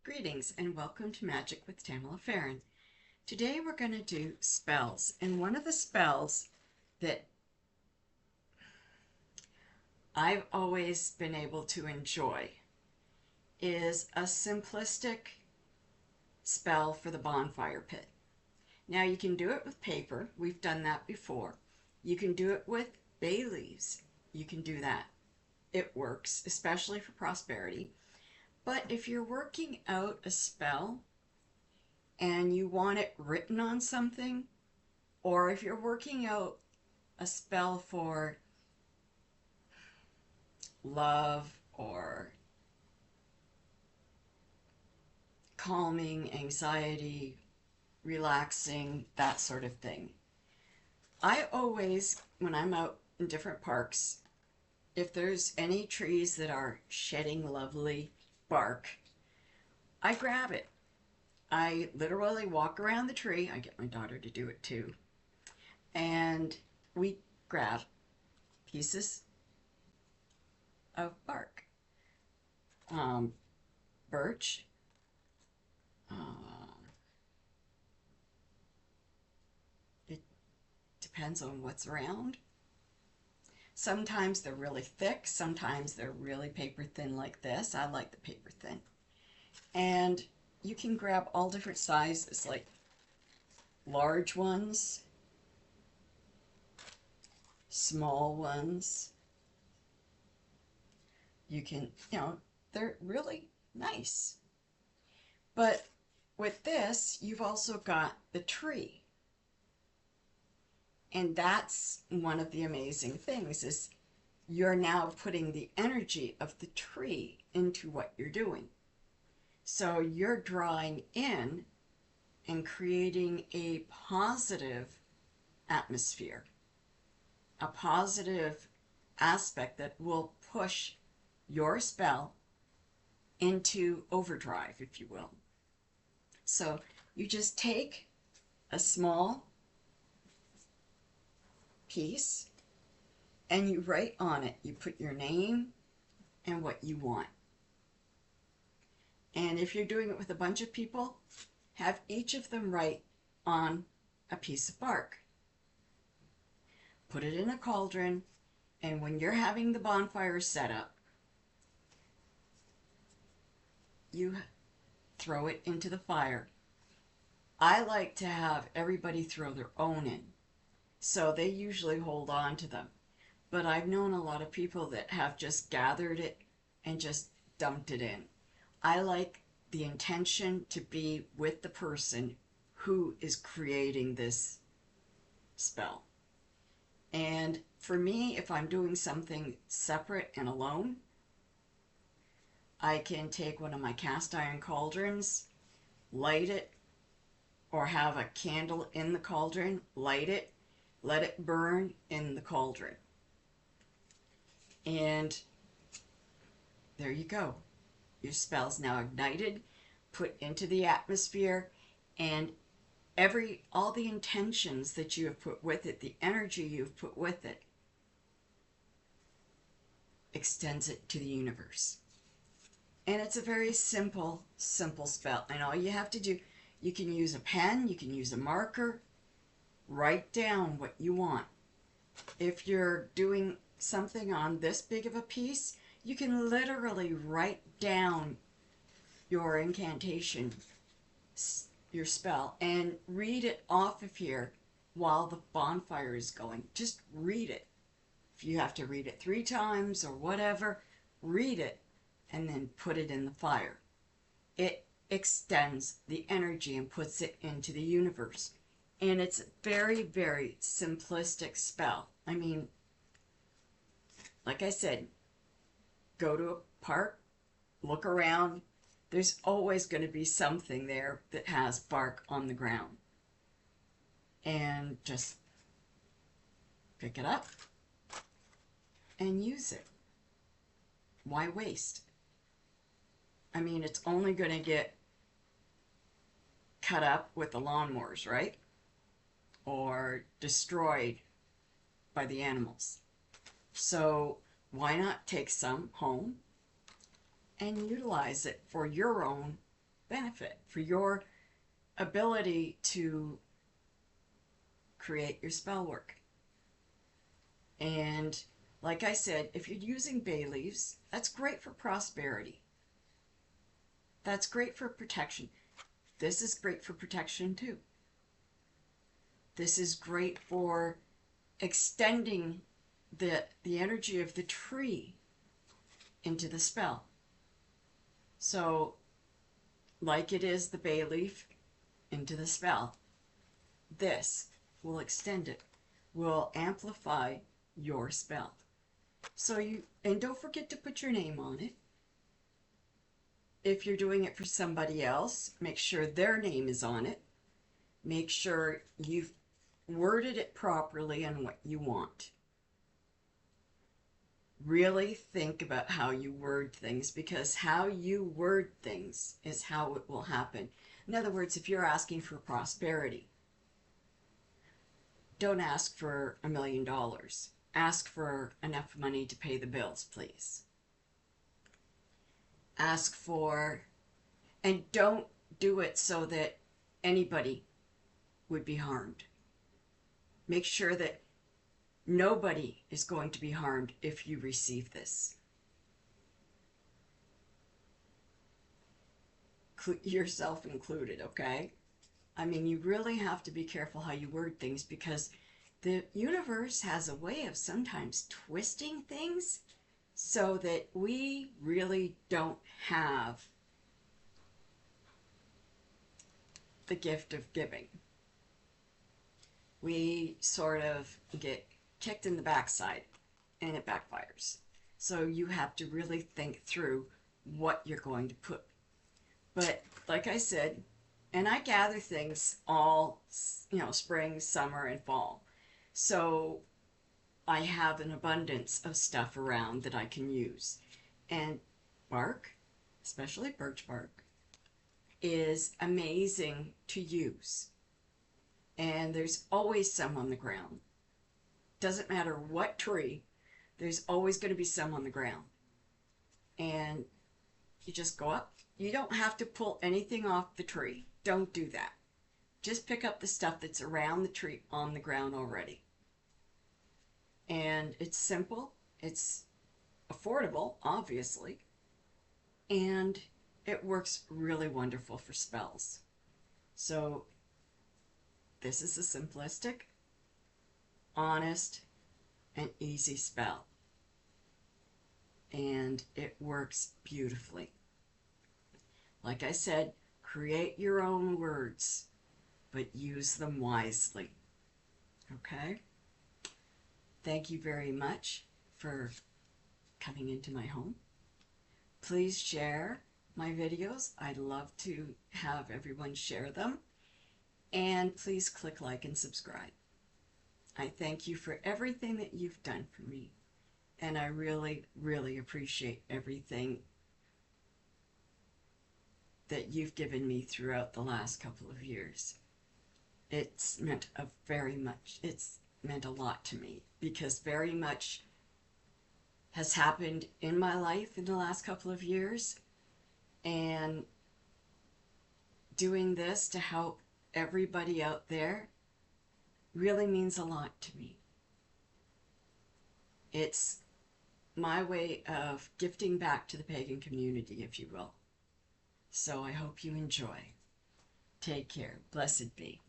Greetings and welcome to Magic with Tamala Farron. Today we're going to do spells, and one of the spells that I've always been able to enjoy is a simplistic spell for the bonfire pit. Now you can do it with paper. We've done that before. You can do it with bay leaves. You can do that. It works, especially for prosperity. But if you're working out a spell and you want it written on something, or if you're working out a spell for love or calming, anxiety, relaxing, that sort of thing, I always, when I'm out in different parks, if there's any trees that are shedding lovely bark, I grab it. I literally walk around the tree. I get my daughter to do it too. And we grab pieces of bark. Birch. Uh, it depends on what's around. Sometimes they're really thick. Sometimes they're really paper thin like this. I like the paper thin. And you can grab all different sizes, like large ones, small ones. You can, they're really nice. But with this, you've also got the tree. And that's one of the amazing things is you're now putting the energy of the tree into what you're doing. So you're drawing in and creating a positive atmosphere, a positive aspect that will push your spell into overdrive, if you will. So you just take a small piece and you write on it. You put your name and what you want. And if you're doing it with a bunch of people, have each of them write on a piece of bark. Put it in a cauldron, and when you're having the bonfire set up, you throw it into the fire. I like to have everybody throw their own in, so they usually hold on to them. But I've known a lot of people that have just gathered it and just dumped it in. I like the intention to be with the person who is creating this spell. And for me, if I'm doing something separate and alone, I can take one of my cast iron cauldrons, light it, or have a candle in the cauldron, light it, let it burn in the cauldron. And there you go. Your spell's now ignited, put into the atmosphere, and all the intentions that you have put with it, the energy you've put with it, extends it to the universe. And it's a very simple spell. And all you have to do, you can use a pen, you can use a marker, write down what you want. If you're doing something on this big of a piece, you can literally write down your incantation, your spell, and read it off of here while the bonfire is going. Just read it. If you have to read it 3 times or whatever, read it and then put it in the fire. It extends the energy and puts it into the universe. And it's a very, very simplistic spell. I mean, like I said, go to a park, look around. There's always going to be something there that has bark on the ground. And just pick it up and use it. Why waste? I mean, it's only going to get cut up with the lawnmowers, right? Or destroyed by the animals. So why not take some home and utilize it for your own benefit, for your ability to create your spell work. And like I said, if you're using bay leaves, that's great for prosperity. That's great for protection. This is great for protection too. This is great for extending the energy of the tree into the spell. So, like it is the bay leaf into the spell, this will extend it, will amplify your spell. So and don't forget to put your name on it. If you're doing it for somebody else, make sure their name is on it. Make sure you've worded it properly and what you want. Really think about how you word things, because how you word things is how it will happen. In other words, if you're asking for prosperity, don't ask for $1 million. Ask for enough money to pay the bills, please. Ask for, and don't do it so that anybody would be harmed. Make sure that nobody is going to be harmed if you receive this. Yourself included, okay? I mean, you really have to be careful how you word things, because the universe has a way of sometimes twisting things so that we really don't have the gift of giving. We sort of get kicked in the backside and it backfires. So you have to really think through what you're going to put. But like I said, and I gather things all, spring, summer, and fall. So I have an abundance of stuff around that I can use. And bark, especially birch bark, is amazing to use. And there's always some on the ground. Doesn't matter what tree, there's always going to be some on the ground. And you just go up. You don't have to pull anything off the tree. Don't do that. Just pick up the stuff that's around the tree on the ground already. And it's simple. It's affordable, obviously. And it works really wonderful for spells. So this is a simplistic, honest, and easy spell. And it works beautifully. Like I said, create your own words, but use them wisely. Okay? Thank you very much for coming into my home. Please share my videos. I'd love to have everyone share them. And please click like and subscribe. I thank you for everything that you've done for me. And I really, really appreciate everything that you've given me throughout the last couple of years. It's meant a lot to me, because very much has happened in my life in the last couple of years. And doing this to help everybody out there really means a lot to me. It's my way of gifting back to the pagan community, if you will. So I hope you enjoy. Take care. Blessed be.